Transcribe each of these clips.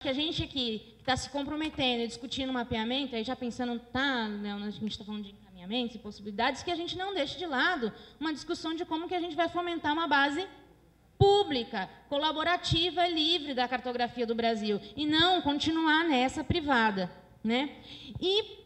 que a gente aqui está se comprometendo e discutindo mapeamento, aí já pensando, né, a gente está falando de encaminhamentos e possibilidades, que a gente não deixe de lado uma discussão de como que a gente vai fomentar uma base pública, colaborativa e livre da cartografia do Brasil, e não continuar nessa privada, né? E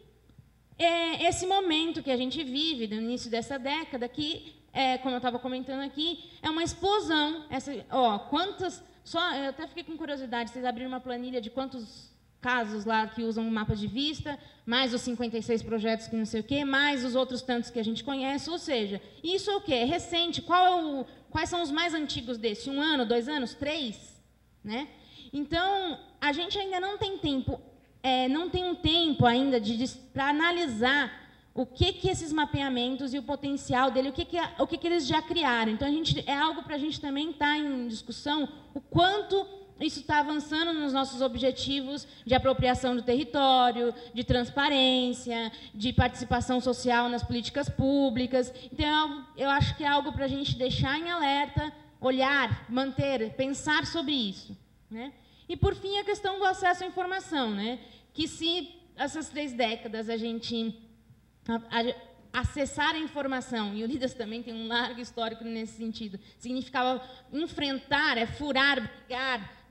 esse momento que a gente vive, no início dessa década, que, como eu estava comentando aqui, é uma explosão. Eu até fiquei com curiosidade, vocês abriram uma planilha de quantos casos lá que usam mapas de vista, mais os 56 projetos que não sei o quê, mais os outros tantos que a gente conhece, ou seja, isso é o quê? É recente. Quais são os mais antigos desse? 1 ano, 2 anos, 3? Né? Então, a gente ainda não tem tempo, não tem um tempo ainda para analisar o que esses mapeamentos e o potencial dele, o que eles já criaram. Então, é algo para a gente também estar em discussão, o quanto isso está avançando nos nossos objetivos de apropriação do território, de transparência, de participação social nas políticas públicas. Então, eu acho que é algo para a gente deixar em alerta, olhar, manter, pensar sobre isso, né? E, por fim, a questão do acesso à informação, né? Que se essas 3 décadas a gente acessar a informação, e o Lidas também tem um largo histórico nesse sentido, significava enfrentar, furar, brigar,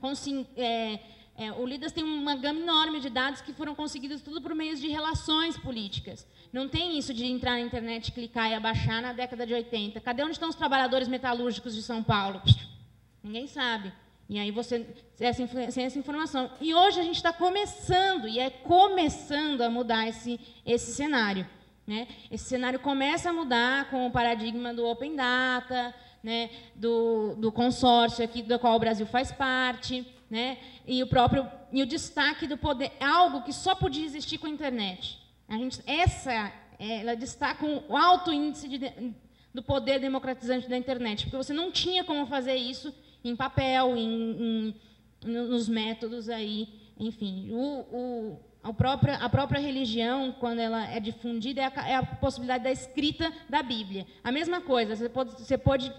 o Lidas tem uma gama enorme de dados que foram conseguidos tudo por meio de relações políticas. Não tem isso de entrar na internet, clicar e abaixar na década de 80. Cadê onde estão os trabalhadores metalúrgicos de São Paulo? Ninguém sabe. E aí você sem essa informação. E hoje a gente está começando, começando a mudar esse cenário. Né? Esse cenário começa a mudar com o paradigma do Open Data, né? do consórcio aqui do qual o Brasil faz parte, né? E o destaque do poder, algo que só podia existir com a internet. Ela destaca o alto índice do poder democratizante da internet, porque você não tinha como fazer isso em papel, nos métodos aí, enfim. A própria religião, quando ela é difundida, é a possibilidade da escrita da Bíblia. A mesma coisa, você pode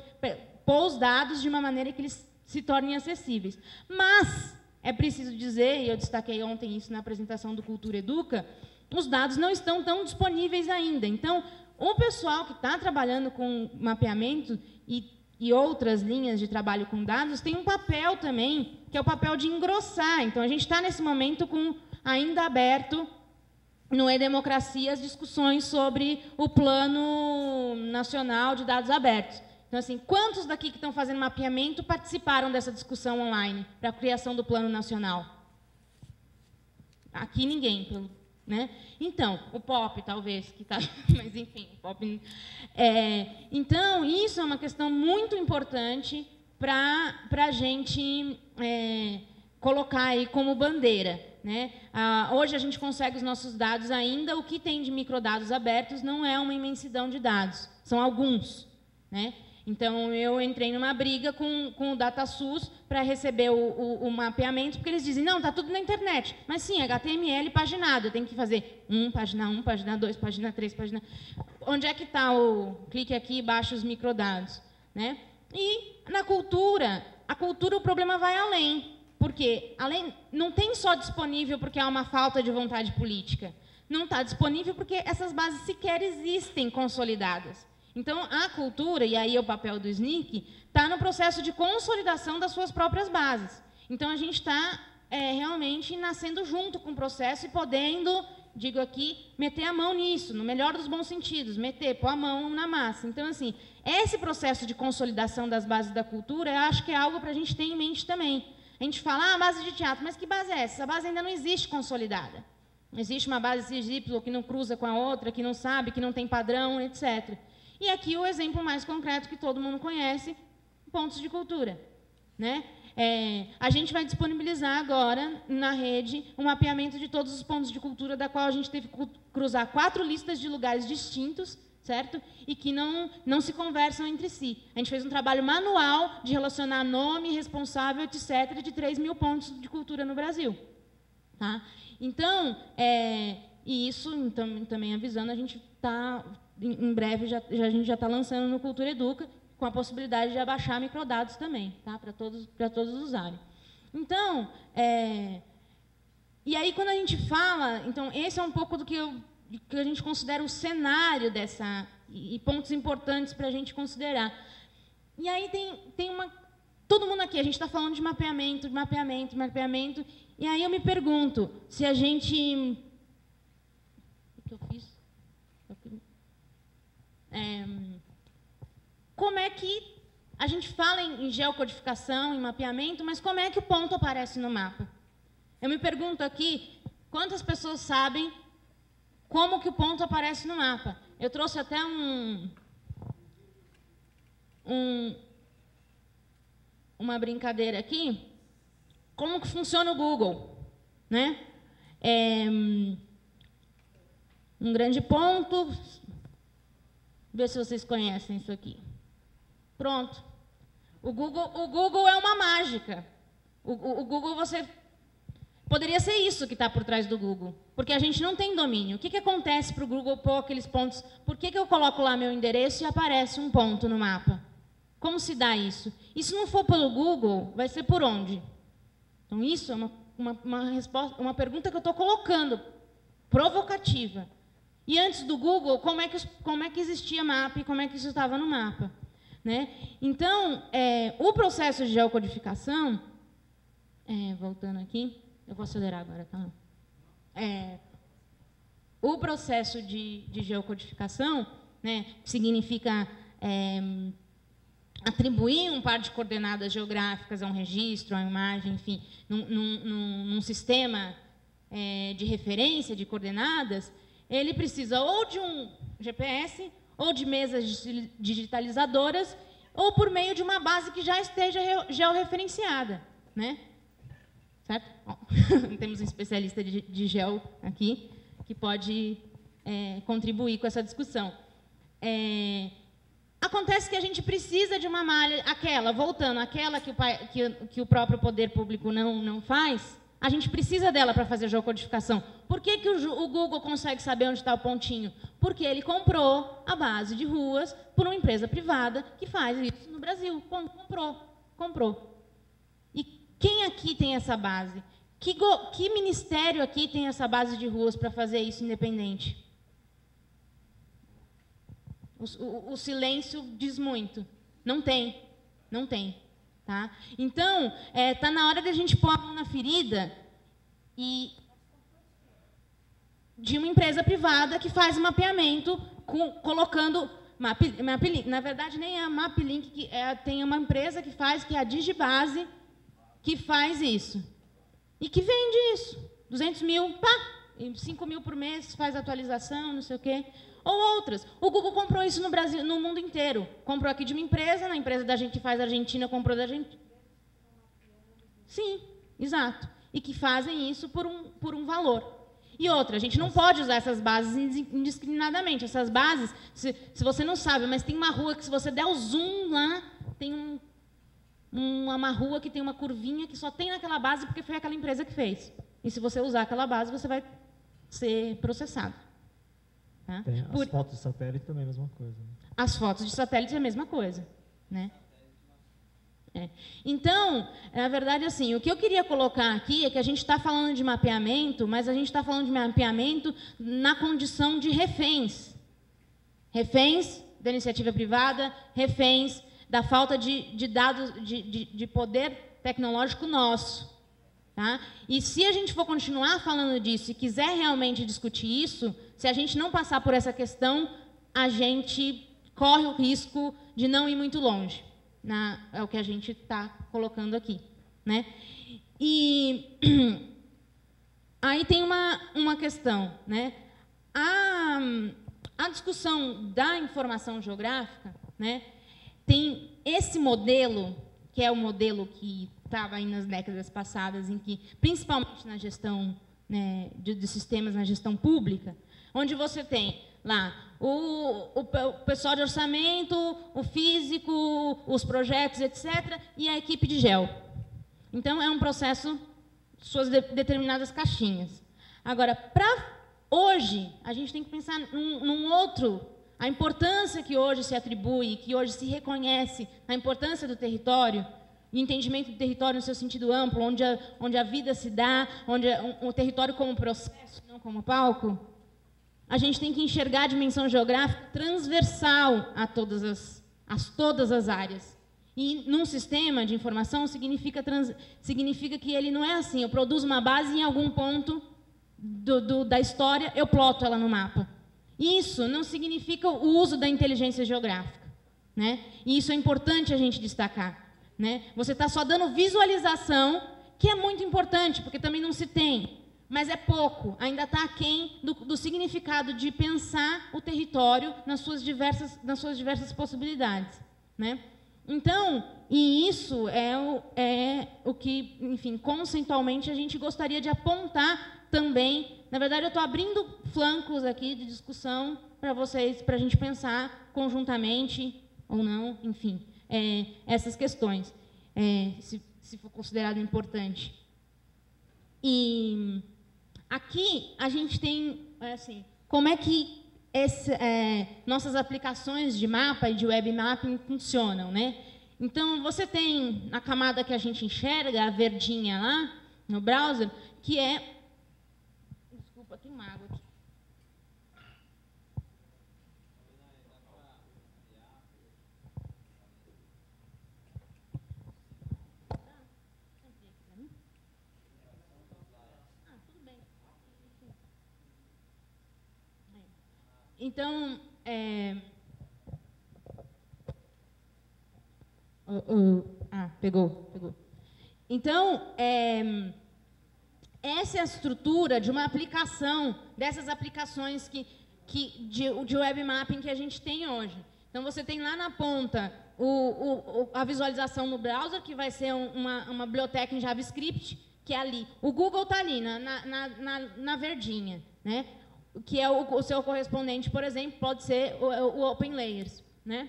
pôr os dados de uma maneira que eles se tornem acessíveis. Mas é preciso dizer, e eu destaquei ontem isso na apresentação do Cultura Educa, os dados não estão tão disponíveis ainda. Então, o pessoal que está trabalhando com mapeamento e outras linhas de trabalho com dados tem um papel também, que é o papel de engrossar. Então, a gente está, nesse momento, ainda aberto no E-Democracia as discussões sobre o Plano Nacional de Dados Abertos. Então, assim, quantos daqui que estão fazendo mapeamento participaram dessa discussão online para a criação do Plano Nacional? Aqui ninguém, né? Então, o POP, talvez, que está... Mas, enfim, o POP... Então, isso é uma questão muito importante para a gente colocar aí como bandeira. Né? Hoje a gente consegue os nossos dados ainda, o que tem de microdados abertos não é uma imensidão de dados, são alguns. Né? Então, eu entrei numa briga com o DataSUS para receber o mapeamento, porque eles dizem, não, está tudo na internet. Mas sim, HTML paginado, eu tenho que fazer página 1, página 2, página 3, página... Onde é que está o clique aqui e baixa os microdados? Né? E na cultura, o problema vai além. Porque não tem só disponível porque há uma falta de vontade política. Não está disponível porque essas bases sequer existem consolidadas. Então, a cultura, e aí é o papel do SNCC, está no processo de consolidação das suas próprias bases. Então, a gente está realmente nascendo junto com o processo e podendo, digo aqui, meter a mão nisso, no melhor dos bons sentidos, pôr a mão na massa. Então, assim, esse processo de consolidação das bases da cultura, eu acho que é algo para a gente ter em mente também. A gente fala, base de teatro, mas que base é essa? Essa base ainda não existe consolidada. Não existe uma base XY que não cruza com a outra, que não sabe, que não tem padrão, etc. E aqui o exemplo mais concreto que todo mundo conhece, pontos de cultura. Né? A gente vai disponibilizar agora, na rede, um mapeamento de todos os pontos de cultura, da qual a gente teve que cruzar 4 listas de lugares distintos, certo? E que não se conversam entre si. A gente fez um trabalho manual de relacionar nome, responsável, etc., de 3.000 pontos de cultura no Brasil. Tá? Então, e isso, então, também avisando, a gente está, em breve, a gente já está lançando no Cultura Educa, com a possibilidade de abaixar microdados também, tá? Para todos usarem. Então, E aí, quando a gente fala, então, esse é um pouco do que a gente considera o cenário dessa, e pontos importantes para a gente considerar. E aí tem uma... Todo mundo aqui, a gente está falando de mapeamento, e aí eu me pergunto se a gente... O que eu fiz? Como é que a gente fala em geocodificação, em mapeamento, mas como é que o ponto aparece no mapa? Eu me pergunto aqui, quantas pessoas sabem como que o ponto aparece no mapa? Eu trouxe até uma brincadeira aqui. Como que funciona o Google, né? Um grande ponto. Ver se vocês conhecem isso aqui. Pronto. O Google é uma mágica. O Google, você... Poderia ser isso que está por trás do Google, porque a gente não tem domínio. O que acontece para o Google pôr aqueles pontos? Por que eu coloco lá meu endereço e aparece um ponto no mapa? Como se dá isso? E se não for pelo Google, vai ser por onde? Então, isso é uma resposta, uma pergunta que eu estou colocando, provocativa. E antes do Google, como é que existia mapa e como é que isso estava no mapa? Né? Então, o processo de geocodificação, voltando aqui, eu vou acelerar agora, tá? O processo de geocodificação, né, significa atribuir um par de coordenadas geográficas a um registro, a uma imagem, enfim, num sistema de referência de coordenadas. Ele precisa ou de um GPS, ou de mesas digitalizadoras, ou por meio de uma base que já esteja georreferenciada, né? Certo? Bom, temos um especialista de geo aqui, que pode contribuir com essa discussão. Acontece que a gente precisa de uma malha, aquela que o próprio poder público não faz. A gente precisa dela para fazer geocodificação. Por que o Google consegue saber onde está o pontinho? Porque ele comprou a base de ruas por uma empresa privada que faz isso no Brasil. Comprou. E quem aqui tem essa base? Que ministério aqui tem essa base de ruas para fazer isso independente? O silêncio diz muito. Não tem. Tá? Então, está na hora de a gente pôr a mão na ferida de uma empresa privada que faz mapeamento, colocando... MapLink, na verdade, nem é a MapLink, tem uma empresa que é a Digibase, que faz isso. E que vende isso. 200 mil, 5 mil por mês, faz atualização, não sei o quê. Ou outras. O Google comprou isso no Brasil, no mundo inteiro. Comprou aqui de uma empresa, na empresa da gente que faz Argentina, comprou da gente. Sim, exato. E que fazem isso por um valor. E outra, a gente não pode usar essas bases indiscriminadamente. Essas bases, se você não sabe, mas tem uma rua que, se você der o zoom lá, tem uma rua que tem uma curvinha que só tem naquela base porque foi aquela empresa que fez. E se você usar aquela base, você vai ser processado. Tá? As fotos de satélite também é a mesma coisa. Né? As fotos de satélite é a mesma coisa. Né? Então, na verdade, assim, o que eu queria colocar aqui é que a gente está falando de mapeamento, mas a gente está falando de mapeamento na condição de reféns. Reféns da iniciativa privada, reféns da falta de dados, de poder tecnológico nosso. Tá? E se a gente for continuar falando disso e quiser realmente discutir isso, se a gente não passar por essa questão, a gente corre o risco de não ir muito longe. É o que a gente está colocando aqui. Né? E aí tem uma questão. Né? A discussão da informação geográfica, né, tem esse modelo, que é o modelo que estava aí nas décadas passadas, em que, principalmente na gestão, né, de sistemas na gestão pública, onde você tem lá o pessoal de orçamento, o físico, os projetos, etc., e a equipe de geo. Então, é um processo, suas determinadas caixinhas. Agora, para hoje, a gente tem que pensar num outro, a importância que hoje se atribui, que hoje se reconhece, a importância do território, entendimento do território no seu sentido amplo, onde a vida se dá, onde o território como processo, não como palco, a gente tem que enxergar a dimensão geográfica transversal a todas as áreas. E num sistema de informação significa que ele não é assim, eu produzo uma base em algum ponto da história, eu ploto ela no mapa. Isso não significa o uso da inteligência geográfica, né? E isso é importante a gente destacar, né? Você está só dando visualização, que é muito importante, porque também não se tem, mas é pouco, ainda está aquém do significado de pensar o território nas suas diversas possibilidades, né? Então, e isso é o que, enfim, conceitualmente a gente gostaria de apontar também. Na verdade, eu estou abrindo flancos aqui de discussão para vocês, para a gente pensar conjuntamente ou não, enfim, essas questões, se for considerado importante. E aqui a gente tem, assim, como é que nossas aplicações de mapa e de web mapping funcionam, né? Então, você tem a camada que a gente enxerga, a verdinha lá, no browser, que é... Desculpa, tem uma água aqui. Então, pegou. Então, essa é a estrutura de uma aplicação, dessas aplicações de web mapping que a gente tem hoje. Então, você tem lá na ponta a visualização no browser, que vai ser uma biblioteca em JavaScript, que é ali. O Google está ali, na verdinha, né? Que é o seu correspondente, por exemplo, pode ser o OpenLayers, né?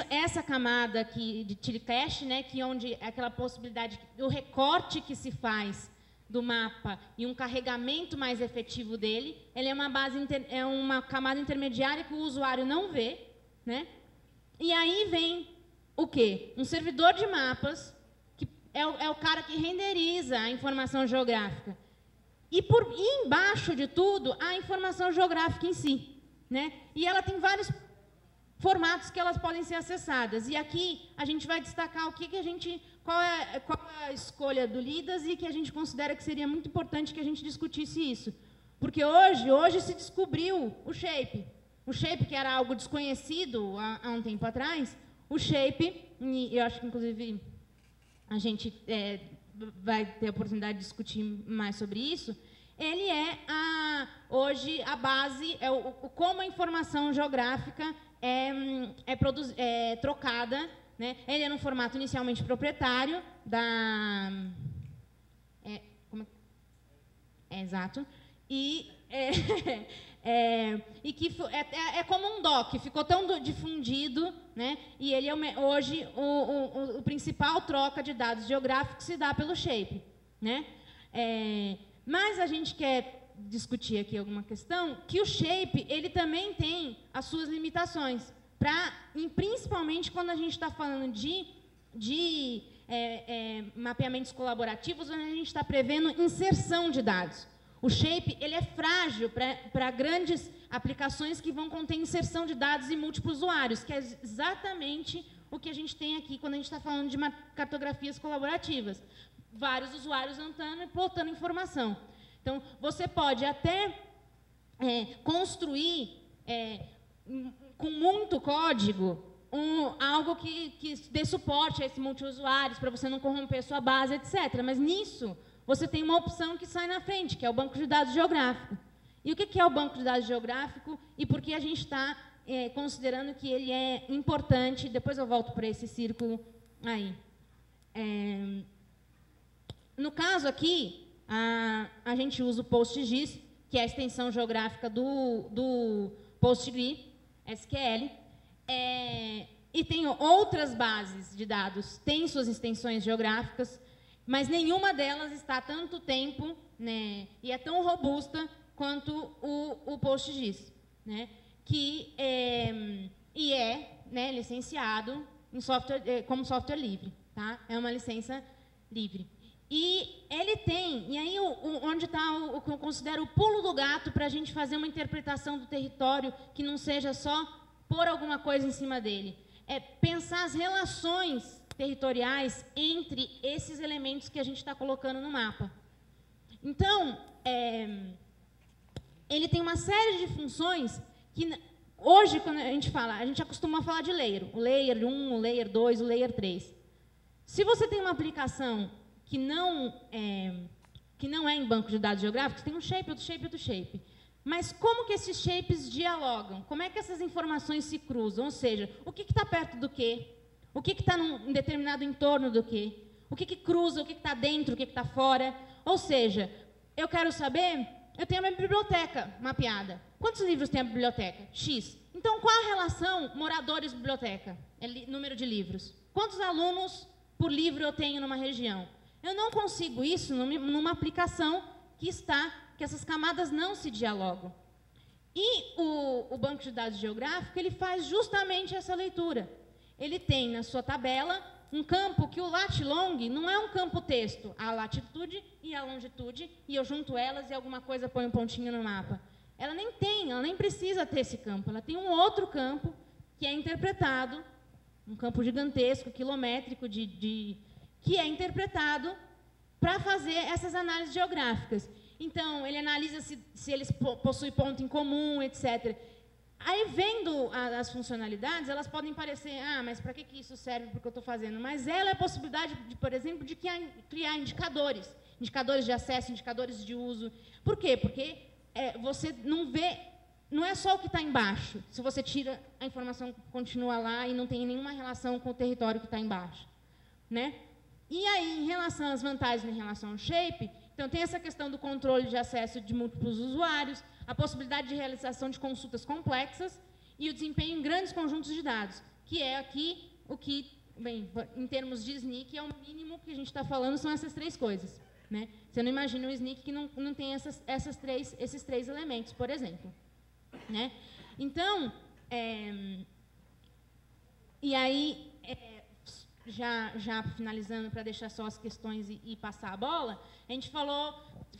Essa camada aqui de Tilecache, né, que onde é aquela possibilidade, o recorte que se faz do mapa e um carregamento mais efetivo dele, ele é uma camada intermediária que o usuário não vê, né? E aí vem o quê? Um servidor de mapas, que é o cara que renderiza a informação geográfica. E embaixo de tudo, a informação geográfica em si, né? E ela tem vários formatos que elas podem ser acessadas. E aqui a gente vai destacar qual é a escolha do LIDAS e que a gente considera que seria muito importante que a gente discutisse isso. Porque hoje se descobriu o Shape. O Shape, que era algo desconhecido há um tempo atrás, o Shape, e eu acho que, inclusive, a gente vai ter a oportunidade de discutir mais sobre isso, ele hoje a base, como a informação geográfica é trocada, né? Ele é num formato inicialmente proprietário exato, e que é como um doc, ficou tão difundido, né? E ele hoje o principal troca de dados geográficos se dá pelo Shape, né? Mas a gente quer discutir aqui alguma questão que o Shape ele também tem as suas limitações, principalmente quando a gente está falando de mapeamentos colaborativos, onde a gente está prevendo inserção de dados. O Shape ele é frágil para grandes aplicações que vão conter inserção de dados em múltiplos usuários, que é exatamente o que a gente tem aqui quando a gente está falando de cartografias colaborativas. Vários usuários entrando e plotando informação. Então, você pode até construir, com muito código, algo que dê suporte a esse multiusuários, para você não corromper a sua base, etc. Mas, nisso, você tem uma opção que sai na frente, que é o banco de dados geográfico. E o que é o banco de dados geográfico e por que a gente está considerando que ele é importante? Depois eu volto para esse círculo aí. No caso aqui, a gente usa o PostGIS, que é a extensão geográfica do PostgreSQL, e tem outras bases de dados, tem suas extensões geográficas, mas nenhuma delas está há tanto tempo, né, e é tão robusta quanto o PostGIS, né, né, licenciado em como software livre. tá? É uma licença livre. E ele tem, e aí onde está o que eu considero o pulo do gato para a gente fazer uma interpretação do território que não seja só pôr alguma coisa em cima dele. É pensar as relações territoriais entre esses elementos que a gente está colocando no mapa. Então, ele tem uma série de funções que, hoje, quando a gente acostuma falar de layer. O layer 1, o layer 2, o layer 3. Se você tem uma aplicação que não é em banco de dados geográficos, tem um shape, outro shape, outro shape. Mas como que esses shapes dialogam? Como é que essas informações se cruzam? Ou seja, o que está perto do quê? O que está em determinado entorno do quê? O que cruza, o que está dentro, o que está fora? Ou seja, eu quero saber, eu tenho a minha biblioteca mapeada. Quantos livros tem a biblioteca? X. Então, qual a relação moradores-biblioteca? Número de livros. Quantos alunos por livro eu tenho numa região? Eu não consigo isso numa aplicação que essas camadas não se dialogam. E o banco de dados geográfico, ele faz justamente essa leitura. Ele tem na sua tabela um campo que o lat-long não é um campo texto, a latitude e a longitude, e eu junto elas e alguma coisa põe um pontinho no mapa. Ela nem precisa ter esse campo, ela tem um outro campo que é interpretado, um campo gigantesco, quilométrico, que é interpretado para fazer essas análises geográficas. Então, ele analisa se eles possuem ponto em comum, etc. Aí, vendo as funcionalidades, elas podem parecer, mas para que isso serve para o que eu estou fazendo? Mas ela é a possibilidade, por exemplo, de criar indicadores de acesso, indicadores de uso. Por quê? Porque você não vê, não é só o que está embaixo. Se você tira, a informação continua lá e não tem nenhuma relação com o território que está embaixo, né? E aí, em relação às vantagens em relação ao shape, então tem essa questão do controle de acesso de múltiplos usuários, a possibilidade de realização de consultas complexas e o desempenho em grandes conjuntos de dados, que é aqui o que, bem, em termos de SNCC, é o mínimo que a gente está falando, são essas três coisas, né? Você não imagina um SNCC que não tem esses três elementos, por exemplo, né? Então, e aí, já finalizando, para deixar só as questões e passar a bola, a gente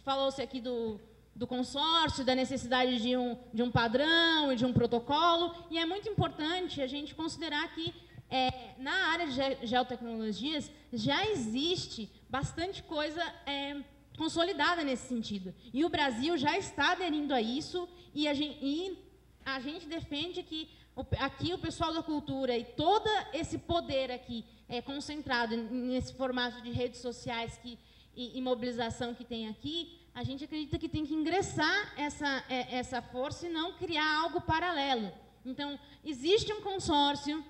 falou-se aqui do consórcio, da necessidade de um padrão e de um protocolo, e é muito importante a gente considerar que, na área de geotecnologias, já existe bastante coisa consolidada nesse sentido. E o Brasil já está aderindo a isso, e a gente defende que aqui o pessoal da cultura e todo esse poder aqui concentrado nesse formato de redes sociais e mobilização que tem aqui, a gente acredita que tem que ingressar essa força e não criar algo paralelo. Então, existe um consórcio,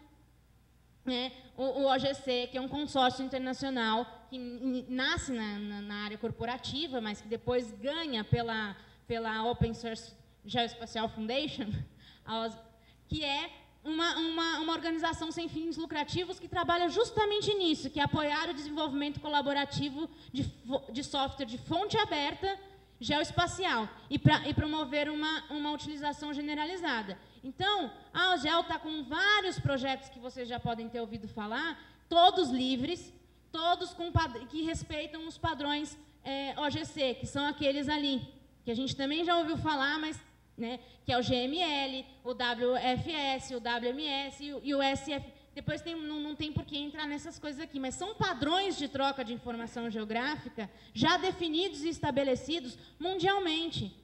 né, o OGC, que é um consórcio internacional que nasce na área corporativa, mas que depois ganha pela Open Source Geospatial Foundation, que é uma organização sem fins lucrativos que trabalha justamente nisso, que é apoiar o desenvolvimento colaborativo de software de fonte aberta geoespacial e promover uma utilização generalizada. Então, a OGEL está com vários projetos que vocês já podem ter ouvido falar, todos livres, todos que respeitam os padrões OGC, que são aqueles ali, que a gente também já ouviu falar, mas, né, que é o GML, o WFS, o WMS e o SF. Depois não tem por que entrar nessas coisas aqui, mas são padrões de troca de informação geográfica já definidos e estabelecidos mundialmente,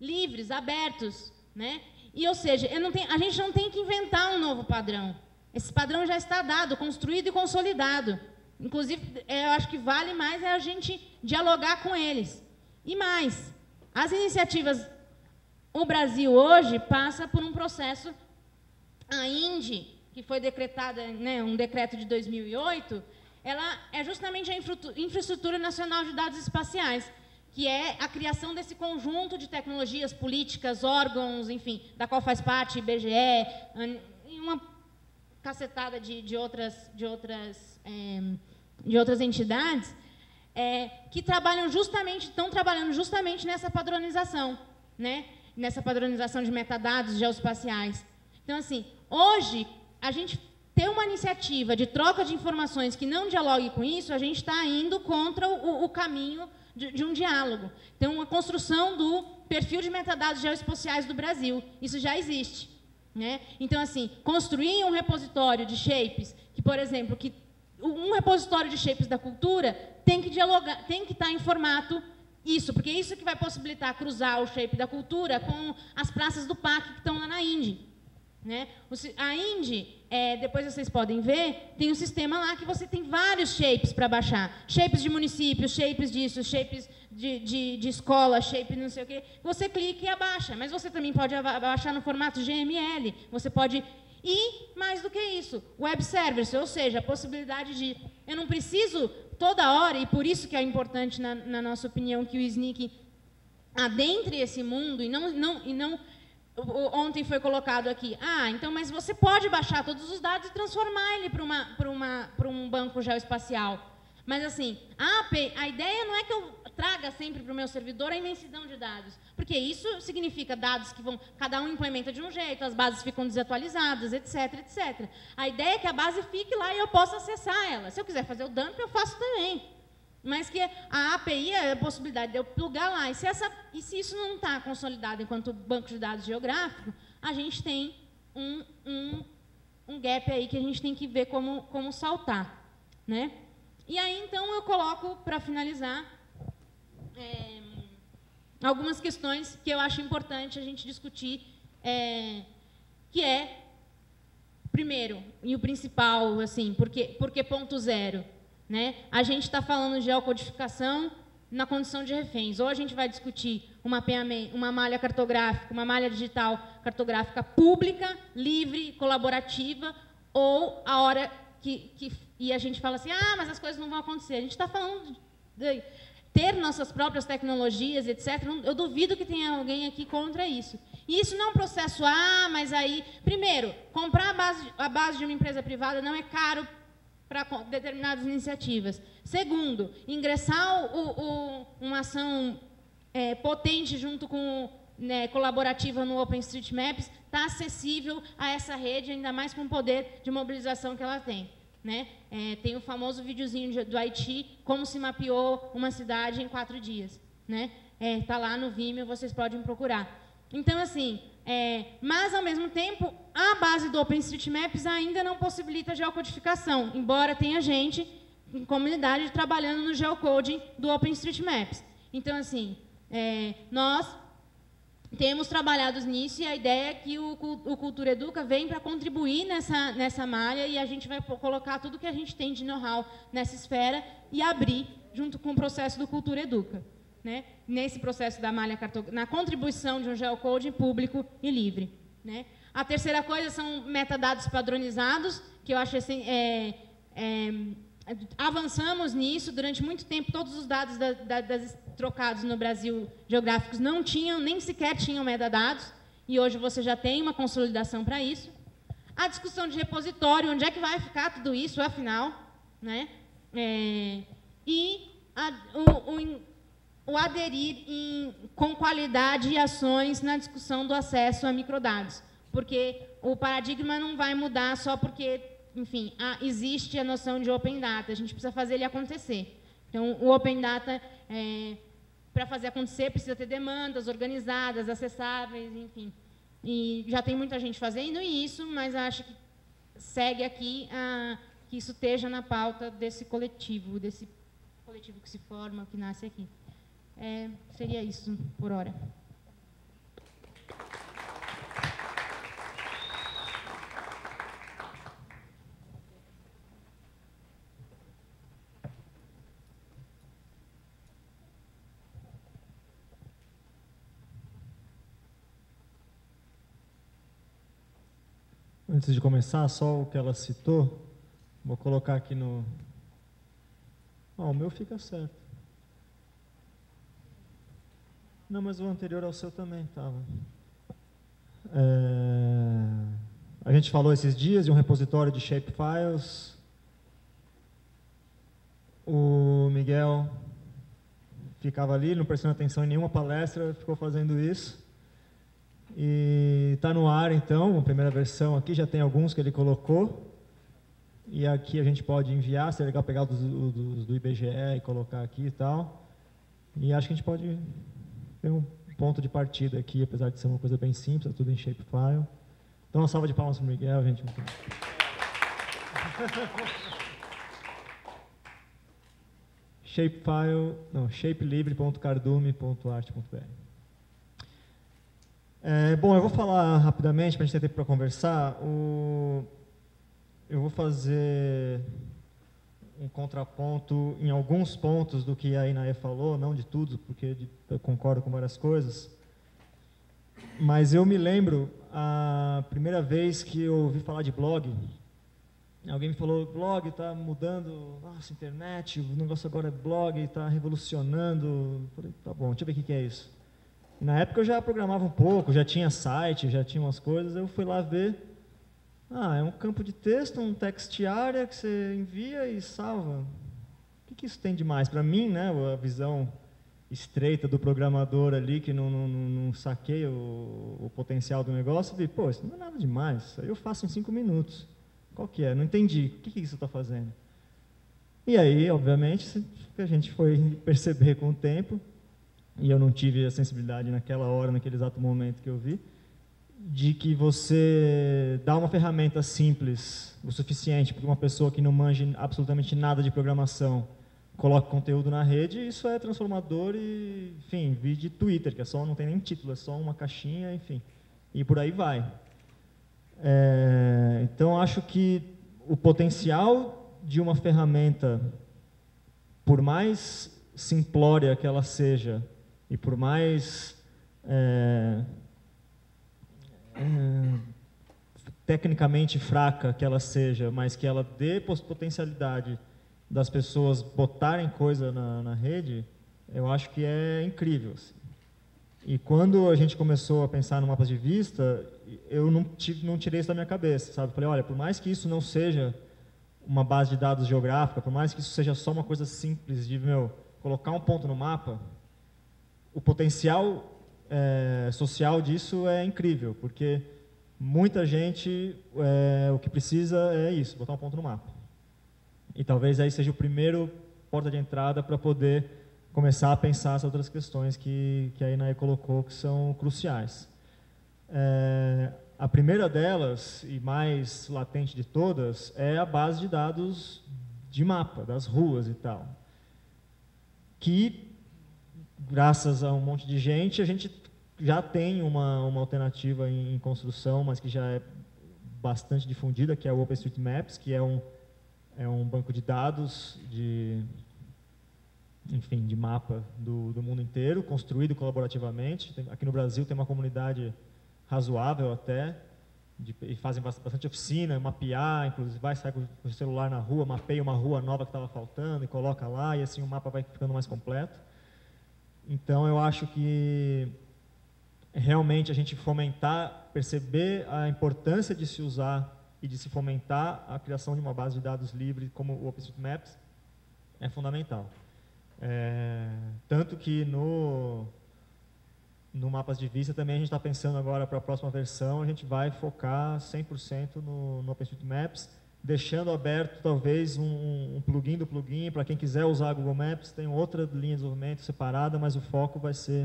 livres, abertos, né? E, ou seja, a gente não tem que inventar um novo padrão. Esse padrão já está dado, construído e consolidado. Inclusive, eu acho que vale mais a gente dialogar com eles. E mais, as iniciativas... O Brasil hoje passa por um processo, a INDE, que foi decretada, né, um decreto de 2008, ela é justamente a Infraestrutura Nacional de Dados Espaciais, que é a criação desse conjunto de tecnologias, políticas, órgãos, enfim, da qual faz parte IBGE, e uma cacetada de outras entidades, que estão trabalhando justamente nessa padronização, né? Nessa padronização de metadados geoespaciais. Então, assim, hoje, a gente ter uma iniciativa de troca de informações que não dialogue com isso, a gente está indo contra o caminho de um diálogo. Então, a construção do perfil de metadados geoespaciais do Brasil, isso já existe, né? Então, assim, construir um repositório de shapes, que, por exemplo, um repositório de shapes da cultura tem que dialogar, tem que estar em formato isso, porque é isso que vai possibilitar cruzar o shape da cultura com as praças do PAC que estão lá na Indy, né? A Indy, depois vocês podem ver, tem um sistema lá que você tem vários shapes para baixar. Shapes de município, shapes disso, shapes de escola, shape não sei o quê. Você clica e abaixa, mas você também pode abaixar no formato GML. Você pode... E, mais do que isso, web service, ou seja, a possibilidade de... Eu não preciso toda hora, e por isso que é importante, na nossa opinião, que o SNCC adentre esse mundo e não ontem foi colocado aqui, então, mas você pode baixar todos os dados e transformar ele para um banco geoespacial. Mas, assim, a ideia não é que eu traga sempre para o meu servidor a imensidão de dados, porque isso significa dados que cada um implementa de um jeito, as bases ficam desatualizadas, etc, etc. A ideia é que a base fique lá e eu possa acessar ela. Se eu quiser fazer o dump, eu faço também. Mas que a API é a possibilidade de eu plugar lá. E se isso não está consolidado enquanto banco de dados geográfico, a gente tem um gap aí que a gente tem que ver como saltar, né? E aí, então, eu coloco, para finalizar, algumas questões que eu acho importante a gente discutir, que primeiro, e o principal, assim, por que ponto zero? Né? A gente está falando de geocodificação na condição de reféns. Ou a gente vai discutir um mapeamento, uma malha cartográfica, uma malha digital cartográfica pública, livre, colaborativa, ou a hora e a gente fala assim, mas as coisas não vão acontecer. A gente está falando de ter nossas próprias tecnologias, etc. Eu duvido que tenha alguém aqui contra isso. E isso não é um processo, mas aí... Primeiro, comprar a base de uma empresa privada não é caro para determinadas iniciativas. Segundo, ingressar uma ação potente junto com colaborativa no OpenStreetMaps está acessível a essa rede, ainda mais com o poder de mobilização que ela tem. Né? Tem o famoso videozinho do Haiti, como se mapeou uma cidade em 4 dias. Né? Tá lá no Vimeo, vocês podem procurar. Então, assim, mas, ao mesmo tempo, a base do OpenStreetMaps ainda não possibilita a geocodificação, embora tenha gente em comunidade trabalhando no geocoding do OpenStreetMaps. Então, assim, nós temos trabalhado nisso e a ideia é que o Cultura Educa vem para contribuir nessa malha e a gente vai colocar tudo que a gente tem de know-how nessa esfera e abrir junto com o processo do Cultura Educa. Né, nesse processo da malha cartográfica, na contribuição de um geocoding público e livre. Né. A terceira coisa são metadados padronizados, que eu acho assim, avançamos nisso durante muito tempo, todos os dados trocados no Brasil geográficos não tinham, nem sequer tinham metadados, e hoje você já tem uma consolidação para isso. A discussão de repositório, onde é que vai ficar tudo isso, afinal, né, o aderir com qualidade e ações na discussão do acesso a microdados, porque o paradigma não vai mudar só porque, enfim, existe a noção de Open Data, a gente precisa fazer ele acontecer. Então, o Open Data, para fazer acontecer, precisa ter demandas organizadas, acessáveis, enfim. E já tem muita gente fazendo isso, mas acho que segue aqui que isso esteja na pauta desse coletivo que se forma, que nasce aqui. Seria isso por hora. Antes de começar, só o que ela citou, vou colocar aqui no... o meu fica certo. Não, mas o anterior ao seu também estava. A gente falou esses dias de um repositório de shapefiles. O Miguel ficava ali, não prestando atenção em nenhuma palestra, ficou fazendo isso. E está no ar, então, a primeira versão aqui, já tem alguns que ele colocou. e aqui a gente pode enviar, seria legal pegar os do IBGE e colocar aqui e tal. E acho que a gente pode ter um ponto de partida aqui, apesar de ser uma coisa bem simples, é tudo em shapefile. Então, uma salva de palmas para o Miguel, gente. Shapefile, não, shapelibre.cardume.art.br. Bom, eu vou falar rapidamente, para a gente ter tempo para conversar. Eu vou fazer um contraponto em alguns pontos do que a Inaê falou, não de tudo, porque eu concordo com várias coisas. Mas eu me lembro, a primeira vez que eu ouvi falar de blog, alguém me falou, blog está mudando, nossa, internet, o negócio agora é blog, está revolucionando. Eu falei, tá bom, deixa eu ver o que é isso. E na época eu já programava um pouco, já tinha site, já tinha umas coisas, eu fui lá ver. É um campo de texto, um text area que você envia e salva. O que isso tem de mais? Para mim, né, a visão estreita do programador ali, que não saquei o potencial do negócio, eu vi, pô, isso não é nada demais, isso aí eu faço em 5 minutos. Qual que é? Não entendi. O que isso está fazendo? E aí, obviamente, a gente foi perceber com o tempo, e eu não tive a sensibilidade naquela hora, naquele exato momento que eu vi, de que você dá uma ferramenta simples o suficiente para uma pessoa que não manje absolutamente nada de programação, coloque conteúdo na rede, isso é transformador e, enfim, vídeo de Twitter, que é só, não tem nem título, é só uma caixinha, enfim, e por aí vai. Então, acho que o potencial de uma ferramenta, por mais simplória que ela seja, e por mais tecnicamente fraca que ela seja, mas que ela dê potencialidade das pessoas botarem coisa na rede, eu acho que é incrível. Assim. E quando a gente começou a pensar no mapas de vista, eu não tirei isso da minha cabeça, sabe? Falei, olha, por mais que isso não seja uma base de dados geográfica, por mais que isso seja só uma coisa simples de, colocar um ponto no mapa, o potencial social disso é incrível, porque muita gente, o que precisa é isso, botar um ponto no mapa. E talvez aí seja o primeiro porta de entrada para poder começar a pensar essas outras questões que a Inaê colocou, que são cruciais. A primeira delas, e mais latente de todas, é a base de dados de mapa, das ruas e tal. Que, graças a um monte de gente, a gente já tem uma alternativa em construção, mas que já é bastante difundida, que é o OpenStreetMaps, que é um banco de dados de mapa do mundo inteiro, construído colaborativamente. Aqui no Brasil tem uma comunidade razoável até, e fazem bastante oficina, mapear, inclusive sai com o celular na rua, mapeia uma rua nova que estava faltando e coloca lá, e assim o mapa vai ficando mais completo. Então, eu acho que realmente a gente perceber a importância de se usar e de se fomentar a criação de uma base de dados livre como o OpenStreetMaps é fundamental. Tanto que no Mapas de Vista também a gente está pensando agora para a próxima versão, a gente vai focar 100% no OpenStreetMaps, deixando aberto talvez um plugin do plugin, para quem quiser usar Google Maps, tem outra linha de desenvolvimento separada, mas o foco vai ser